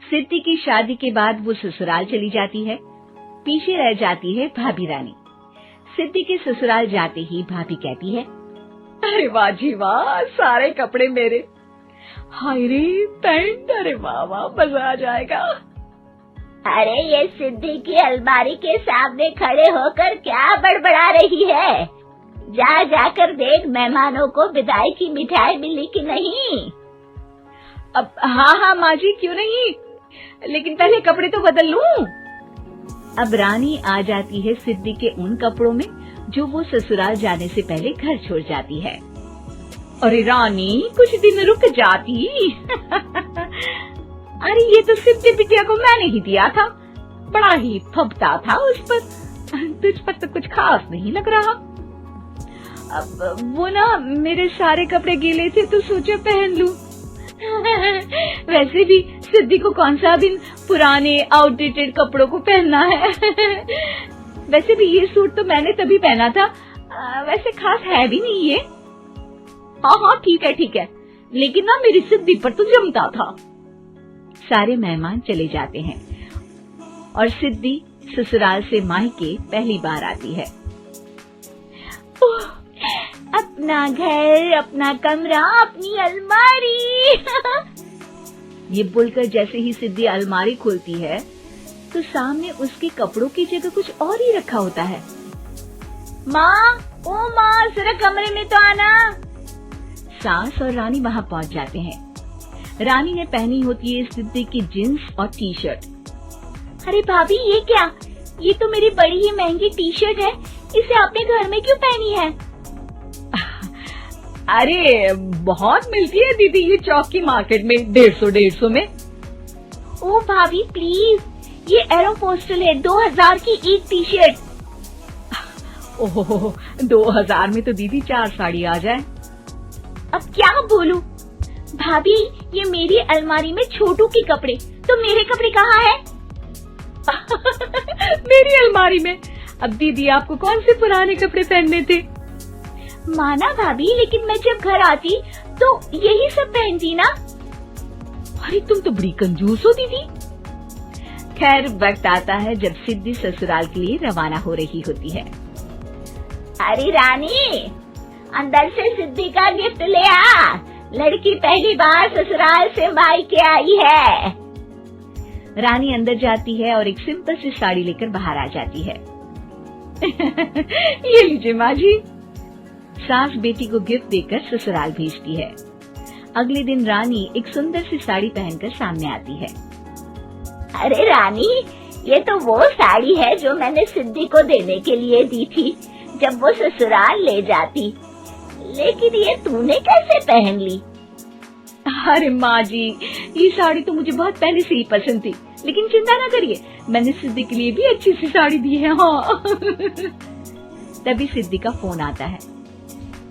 सिद्धि की शादी के बाद वो ससुराल चली जाती है। पीछे रह जाती है भाभी रानी। सिद्धि के ससुराल जाते ही भाभी कहती है, अरे वाह जी वाह, सारे कपड़े मेरे। हाय रे पैंट, अरे वाह वाह, मजा आ जाएगा। अरे ये सिद्धि की अलमारी के सामने खड़े होकर क्या बड़बड़ा रही है? जा जाकर देख मेहमानों को विदाई की मिठाई मिली कि नहीं। अब हाँ माँ जी, क्यों नहीं, लेकिन पहले कपड़े तो बदल लूं। अब रानी आ जाती है सिद्धि के उन कपड़ों में जो वो ससुराल जाने से पहले घर छोड़ जाती है। अरे रानी, कुछ दिन रुक जाती। अरे ये तो सिद्धि बिटिया को मैंने ही दिया था, बड़ा ही फबता था उस पर, तुझ पर तो कुछ खास नहीं लग रहा। अब वो ना मेरे सारे कपड़े गीले थे तो सोचा पहन लूं। वैसे भी सिद्धि को कौन सा दिन पुराने आउटडेटेड कपड़ों को पहनना है। वैसे भी ये सूट तो मैंने तभी पहना था, वैसे खास है भी नहीं ये। हाँ ठीक है, लेकिन ना मेरी सिद्धि पर तो जमता था। सारे मेहमान चले जाते हैं और सिद्धि ससुराल से मायके पहली बार आती है। अपना घर, अपना कमरा, अपनी अलमारी। ये बोलकर जैसे ही सिद्धि अलमारी खोलती है तो सामने उसके कपड़ों की जगह कुछ और ही रखा होता है। माँ, ओ माँ, जरा कमरे में तो आना। सास और रानी वहाँ पहुँच जाते हैं। रानी ने पहनी होती है सिद्धि की जींस और टी शर्ट। अरे भाभी, ये क्या? ये तो मेरी बड़ी ही महंगी टी शर्ट है, इसे आपने घर में क्यों पहनी है? अरे बहुत मिलती है दीदी ये चौक की मार्केट में, 150 में। ओ भाभी प्लीज, ये एरोपोस्टल है, 2000 की एक टी शर्ट। ओह, 2000 में तो दीदी 4 साड़ी आ जाए। अब क्या बोलूं? भाभी, ये मेरी अलमारी में छोटू के कपड़े, तो मेरे कपड़े कहाँ हैं? मेरी अलमारी में? अब दीदी आपको कौन से पुराने कपड़े पहनने थे? माना भाभी, लेकिन मैं जब घर आती तो यही सब पहनती ना। अरे तुम तो बड़ी कंजूस हो दीदी। खैर, वक्त आता है जब सिद्धि ससुराल के लिए रवाना हो रही होती है। अरे रानी, अंदर से सिद्धि का गिफ्ट ले आ, लड़की पहली बार ससुराल से मायके आई है। रानी अंदर जाती है और एक सिंपल सी साड़ी लेकर बाहर आ जाती है। ये लीजिए माँ जी। सास बेटी को गिफ्ट देकर ससुराल भेजती है। अगले दिन रानी एक सुंदर सी साड़ी पहनकर सामने आती है। अरे रानी, ये तो वो साड़ी है जो मैंने सिद्धि को देने के लिए दी थी जब वो ससुराल ले जाती, लेकिन ये तूने कैसे पहन ली? अरे माँ जी, ये साड़ी तो मुझे बहुत पहले से ही पसंद थी, लेकिन चिंता न करिए, मैंने सिद्धि के लिए भी अच्छी सी साड़ी दी है। हाँ। तभी सिद्धि का फोन आता है।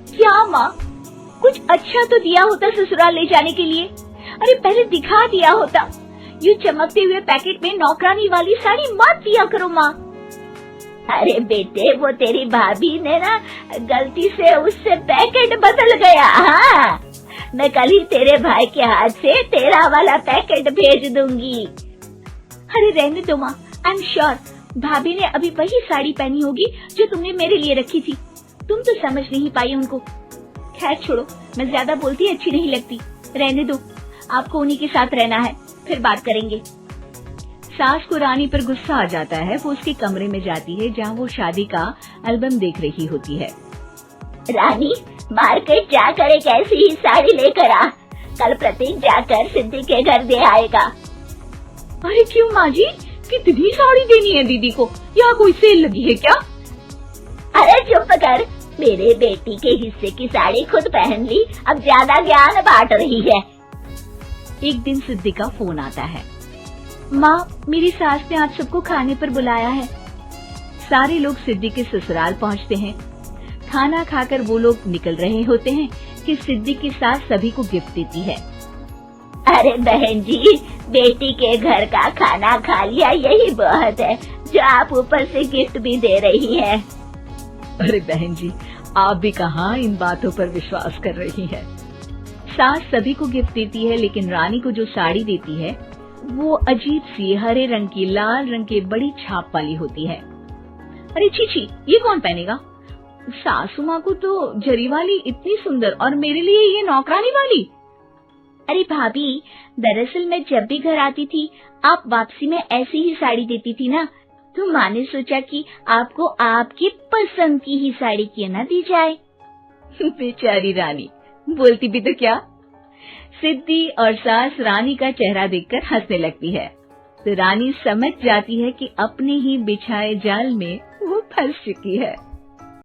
क्या माँ, कुछ अच्छा तो दिया होता ससुराल ले जाने के लिए। अरे पहले दिखा दिया होता। ये चमकते हुए पैकेट में नौकरानी वाली साड़ी मत दिया करो माँ। अरे बेटे, वो तेरी भाभी ने ना गलती से उससे पैकेट बदल गया। हाँ, मैं कल ही तेरे भाई के हाथ से तेरा वाला पैकेट भेज दूंगी। अरे रहने दो माँ, आई एम श्योर भाभी ने अभी वही साड़ी पहनी होगी जो तुमने मेरे लिए रखी थी। तुम तो समझ नहीं पाई उनको। खैर छोड़ो, मैं ज्यादा बोलती अच्छी नहीं लगती, रहने दो, आपको उन्हीं के साथ रहना है, फिर बात करेंगे। सास को रानी पर गुस्सा आ जाता है। वो उसके कमरे में जाती है जहाँ वो शादी का एल्बम देख रही होती है। रानी, मार्केट जाकर एक ऐसी ही साड़ी लेकर आ, कल प्रतीक जाकर सिद्धि के घर दे आएगा। अरे क्यों माँ जी, कितनी साड़ी देनी है दीदी को? यहाँ कोई सेल लगी है क्या? अरे चुप कर, मेरे बेटी के हिस्से की साड़ी खुद पहन ली, अब ज्यादा ज्ञान बांट रही है। एक दिन सिद्धि का फोन आता है। माँ, मेरी सास ने आज सबको खाने पर बुलाया है। सारे लोग सिद्धि के ससुराल पहुँचते हैं। खाना खाकर वो लोग निकल रहे होते हैं कि सिद्धि की सास सभी को गिफ्ट देती है। अरे बहन जी, बेटी के घर का खाना खा लिया, यही बहुत है जो आप ऊपर से गिफ्ट भी दे रही है। अरे बहन जी, आप भी कहाँ इन बातों पर विश्वास कर रही है। सास सभी को गिफ्ट देती है, लेकिन रानी को जो साड़ी देती है वो अजीब सी हरे रंग की लाल रंग के बड़ी छाप वाली होती है। अरे छी, ये कौन पहनेगा? सासू माँ को तो जरी वाली इतनी सुंदर, और मेरे लिए ये नौकरानी वाली। अरे भाभी, दरअसल मैं जब भी घर आती थी आप वापसी में ऐसी ही साड़ी देती थी ना, तो माँ ने सोचा कि आपको आपकी पसंद की ही साड़ी क्यों ना दी जाए। बेचारी रानी, बोलती भी तो क्या। सिद्धि और सास रानी का चेहरा देखकर हंसने लगती है, तो रानी समझ जाती है कि अपने ही बिछाए जाल में वो फंस चुकी है।